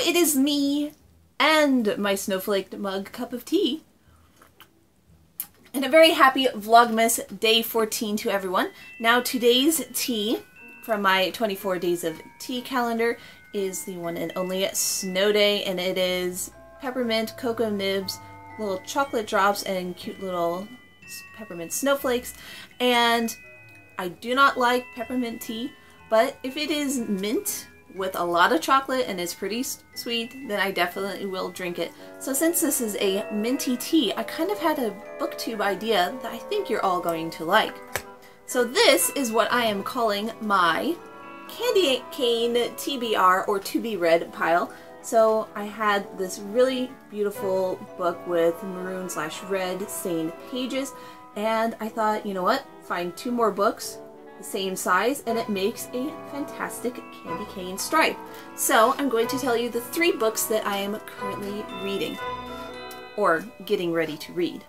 it is me and my snowflaked mug cup of tea. And a very happy Vlogmas Day 14 to everyone. Now today's tea from my 24 days of tea calendar is the one and only Snow Day, and it is peppermint, cocoa nibs, little chocolate drops, and cute little peppermint snowflakes. And I do not like peppermint tea, but if it is mint with a lot of chocolate and it's pretty sweet, then I definitely will drink it. So since this is a minty tea, I kind of had a booktube idea that I think you're all going to like. So this is what I am calling my candy cane TBR or to be read pile. So I had this really beautiful book with maroon/red stained pages, and I thought, you know what, find two more books the same size and it makes a fantastic candy cane stripe. So I'm going to tell you the 3 books that I am currently reading or getting ready to read.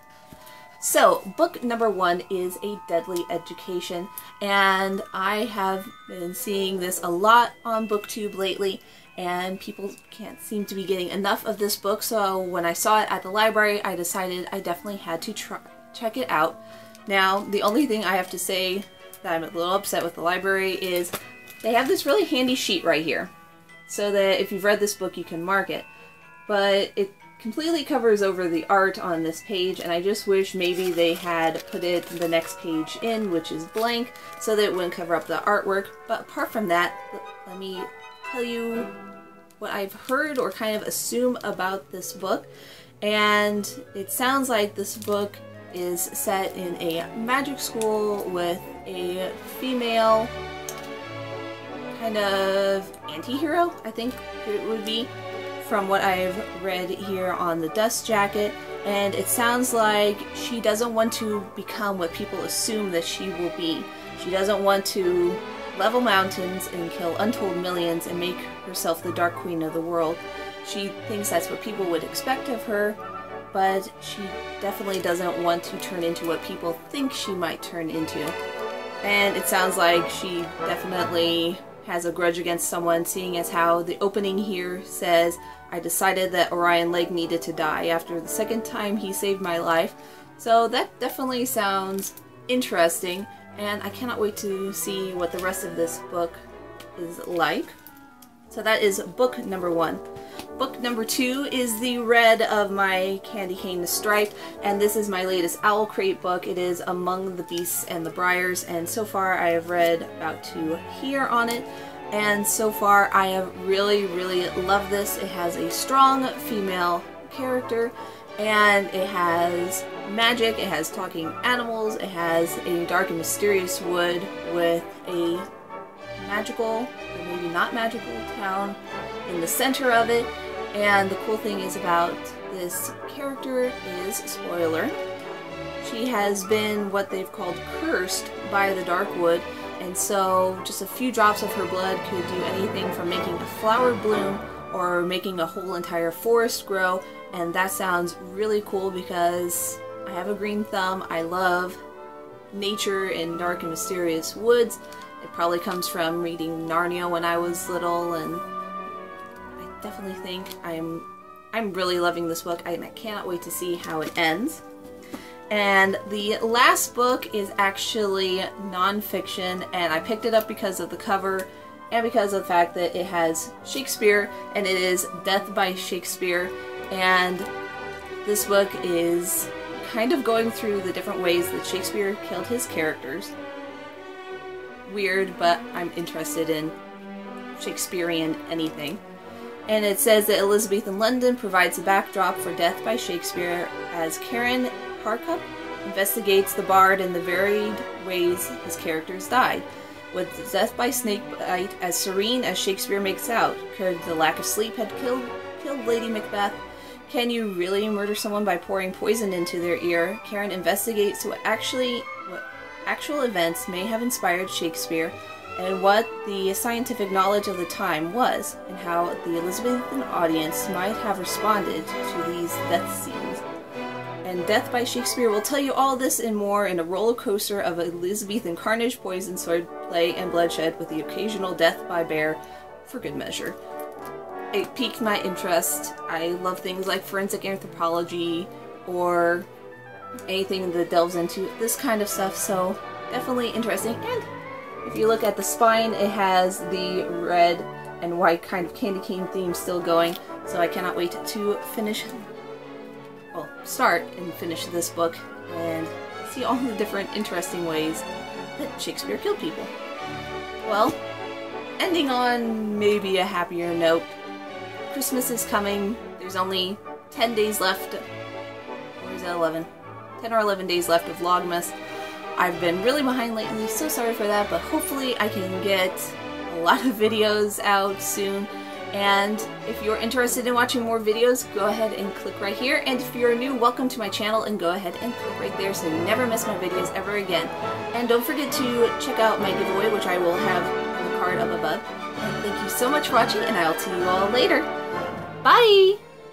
So book number 1 is A Deadly Education, and I have been seeing this a lot on booktube lately, and people can't seem to be getting enough of this book. So when I saw it at the library, I decided I definitely had to check it out. Now the only thing I have to say that I'm a little upset with the library is they have this really handy sheet right here so that if you've read this book you can mark it, but it completely covers over the art on this page, and I just wish maybe they had put it the next page in, which is blank, so that it wouldn't cover up the artwork. But apart from that, let me tell you what I've heard or kind of assume about this book. And it sounds like this book is set in a magic school with a female kind of anti-hero, I think it would be, from what I've read here on the dust jacket. And it sounds like she doesn't want to become what people assume that she will be. She doesn't want to level mountains and kill untold millions and make herself the Dark Queen of the world. She thinks that's what people would expect of her, but she definitely doesn't want to turn into what people think she might turn into. And it sounds like she definitely has a grudge against someone, seeing as how the opening here says, "I decided that Orion Lake needed to die after the second time he saved my life." So that definitely sounds interesting, and I cannot wait to see what the rest of this book is like. So that is book number 1. Book number 2 is the red of my candy cane stripe, and this is my latest Owlcrate book. It is Among the Beasts and the Briars, and so far I have read about 2 here on it, and so far I have really loved this. It has a strong female character, and it has magic, it has talking animals, it has a dark and mysterious wood with a magical, or maybe not magical, town in the center of it. And the cool thing is about this character is, spoiler, she has been what they've called cursed by the dark wood, and so just a few drops of her blood could do anything from making a flower bloom or making a whole entire forest grow. And that sounds really cool because I have a green thumb. I love nature in dark and mysterious woods. It probably comes from reading Narnia when I was little, and I definitely think I'm really loving this book, and I cannot wait to see how it ends. And the last book is actually non-fiction, and I picked it up because of the cover and because of the fact that it has Shakespeare, and it is Death by Shakespeare. And this book is kind of going through the different ways that Shakespeare killed his characters. Weird, but I'm interested in Shakespearean anything. And it says that Elizabethan London provides a backdrop for Death by Shakespeare as Karen Harkup investigates the bard and the varied ways his characters died. Was death by snakebite as serene as Shakespeare makes out? Could the lack of sleep have killed Lady Macbeth? Can you really murder someone by pouring poison into their ear? Karen investigates what actual events may have inspired Shakespeare, and what the scientific knowledge of the time was, and how the Elizabethan audience might have responded to these death scenes. And Death by Shakespeare will tell you all this and more in a roller coaster of Elizabethan carnage, poison, swordplay, and bloodshed, with the occasional death by bear for good measure. it piqued my interest. I love things like forensic anthropology or anything that delves into this kind of stuff, so definitely interesting. And if you look at the spine, it has the red and white kind of candy cane theme still going, so I cannot wait to finish, well, start and finish this book and see all the different interesting ways that Shakespeare killed people. Well, ending on maybe a happier note, Christmas is coming. There's only 10 days left, or is it 11? 10 or 11 days left of Vlogmas. I've been really behind lately, so sorry for that, but hopefully I can get a lot of videos out soon. And if you're interested in watching more videos, go ahead and click right here. And if you're new, welcome to my channel, and go ahead and click right there so you never miss my videos ever again. And don't forget to check out my giveaway, which I will have in the card up above. And thank you so much for watching, and I'll see you all later. Bye!